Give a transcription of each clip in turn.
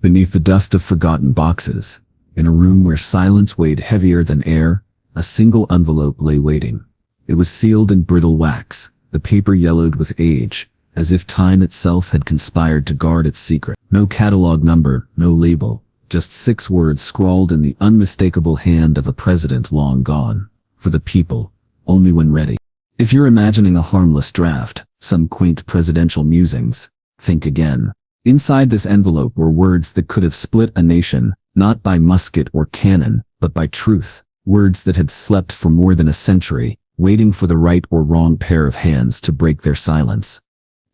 Beneath the dust of forgotten boxes, in a room where silence weighed heavier than air, a single envelope lay waiting. It was sealed in brittle wax, the paper yellowed with age, as if time itself had conspired to guard its secret. No catalog number, no label, just 6 words scrawled in the unmistakable hand of a president long gone. For the people, only when ready. If you're imagining a harmless draft, some quaint presidential musings, think again. Inside this envelope were words that could have split a nation, not by musket or cannon, but by truth. Words that had slept for more than a century, waiting for the right or wrong pair of hands to break their silence.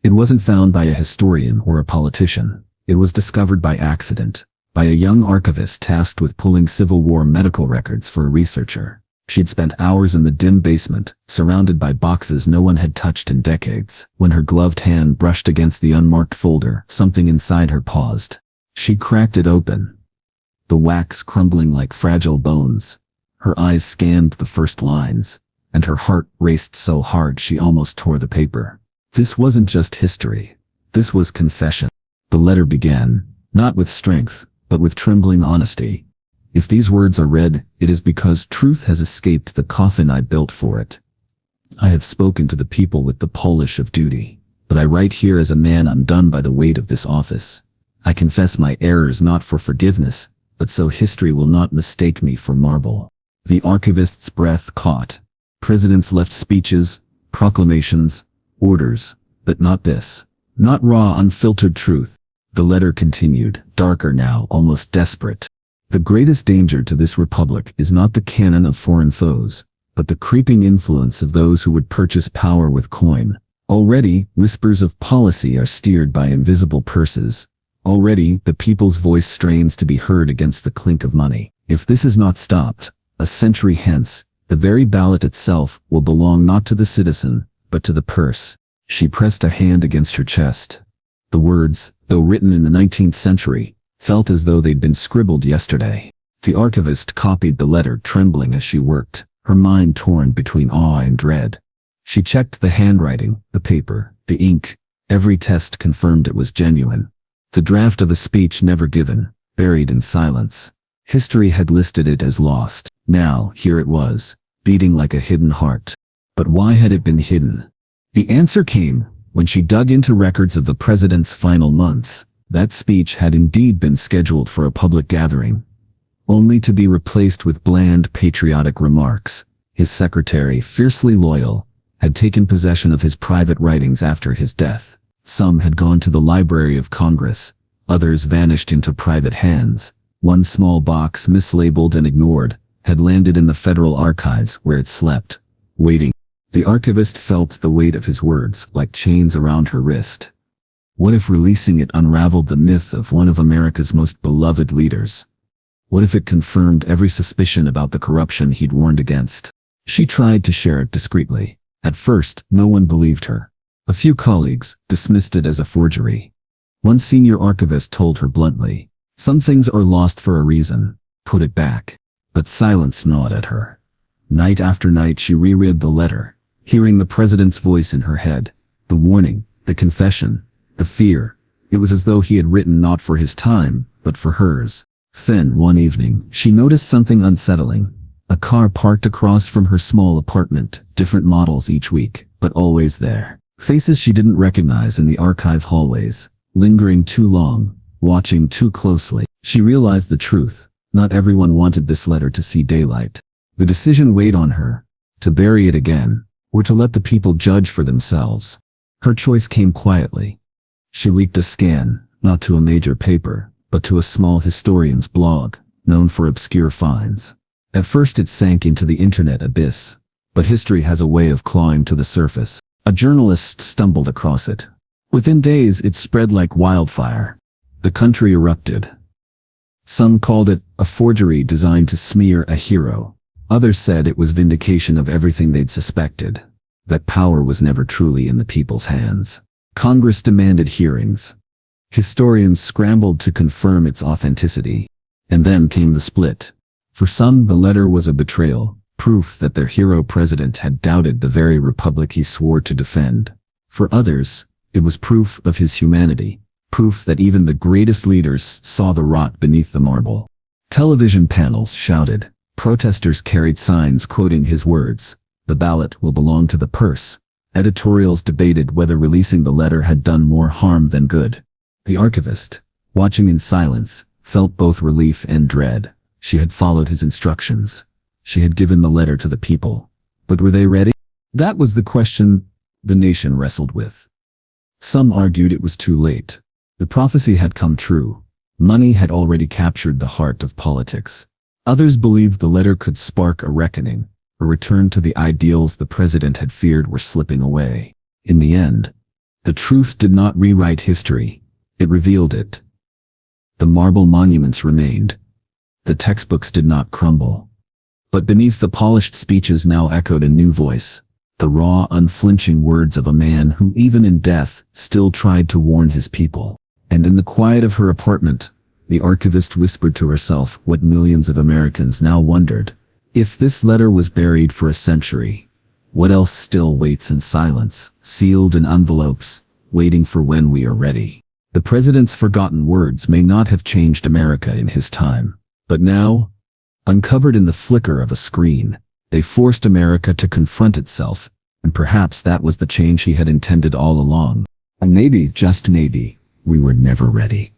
It wasn't found by a historian or a politician. It was discovered by accident, by a young archivist tasked with pulling Civil War medical records for a researcher. She'd spent hours in the dim basement, surrounded by boxes no one had touched in decades. When her gloved hand brushed against the unmarked folder, something inside her paused. She cracked it open, the wax crumbling like fragile bones. Her eyes scanned the first lines, and her heart raced so hard she almost tore the paper. This wasn't just history. This was confession. The letter began, not with strength, but with trembling honesty. If these words are read, it is because truth has escaped the coffin I built for it. I have spoken to the people with the polish of duty, but I write here as a man undone by the weight of this office. I confess my errors not for forgiveness, but so history will not mistake me for marble. The archivist's breath caught. Presidents left speeches, proclamations, orders, but not this. Not raw, unfiltered truth. The letter continued, darker now, almost desperate. The greatest danger to this republic is not the cannon of foreign foes, but the creeping influence of those who would purchase power with coin. Already, whispers of policy are steered by invisible purses. Already, the people's voice strains to be heard against the clink of money. If this is not stopped, a century hence, the very ballot itself will belong not to the citizen, but to the purse. She pressed a hand against her chest. The words, though written in the 19th century, felt as though they'd been scribbled yesterday. The archivist copied the letter, trembling as she worked, her mind torn between awe and dread. She checked the handwriting, the paper, the ink. Every test confirmed it was genuine. The draft of a speech never given, buried in silence. History had listed it as lost. Now, here it was, beating like a hidden heart. But why had it been hidden? The answer came when she dug into records of the president's final months. That speech had indeed been scheduled for a public gathering, only to be replaced with bland, patriotic remarks. His secretary, fiercely loyal, had taken possession of his private writings after his death. Some had gone to the Library of Congress, others vanished into private hands. One small box, mislabeled and ignored, had landed in the Federal Archives where it slept, waiting. The archivist felt the weight of his words like chains around her wrist. What if releasing it unraveled the myth of one of America's most beloved leaders? What if it confirmed every suspicion about the corruption he'd warned against? She tried to share it discreetly. At first, no one believed her. A few colleagues dismissed it as a forgery. One senior archivist told her bluntly, "Some things are lost for a reason. Put it back." But silence gnawed at her. Night after night she reread the letter, hearing the president's voice in her head, the warning, the confession, the fear. It was as though he had written not for his time, but for hers. Then, one evening, she noticed something unsettling. A car parked across from her small apartment, different models each week, but always there. Faces she didn't recognize in the archive hallways, lingering too long, watching too closely. She realized the truth. Not everyone wanted this letter to see daylight. The decision weighed on her, to bury it again, or to let the people judge for themselves. Her choice came quietly. She leaked a scan, not to a major paper, but to a small historian's blog, known for obscure finds. At first it sank into the internet abyss, but history has a way of clawing to the surface. A journalist stumbled across it. Within days it spread like wildfire. The country erupted. Some called it a forgery designed to smear a hero. Others said it was vindication of everything they'd suspected, that power was never truly in the people's hands. Congress demanded hearings. Historians scrambled to confirm its authenticity. And then came the split. For some, the letter was a betrayal, proof that their hero president had doubted the very republic he swore to defend. For others, it was proof of his humanity, proof that even the greatest leaders saw the rot beneath the marble. Television panels shouted. Protesters carried signs quoting his words, "The ballot will belong to the purse." Editorials debated whether releasing the letter had done more harm than good. The archivist, watching in silence, felt both relief and dread. She had followed his instructions. She had given the letter to the people. But were they ready? That was the question the nation wrestled with. Some argued it was too late. The prophecy had come true. Money had already captured the heart of politics. Others believed the letter could spark a reckoning, a return to the ideals the president had feared were slipping away. In the end, the truth did not rewrite history. It revealed it. The marble monuments remained. The textbooks did not crumble. But beneath the polished speeches now echoed a new voice, the raw, unflinching words of a man who, even in death, still tried to warn his people. And in the quiet of her apartment, the archivist whispered to herself what millions of Americans now wondered. If this letter was buried for a century, what else still waits in silence, sealed in envelopes, waiting for when we are ready? The president's forgotten words may not have changed America in his time, but now, uncovered in the flicker of a screen, they forced America to confront itself, and perhaps that was the change he had intended all along. And maybe, just maybe, we were never ready.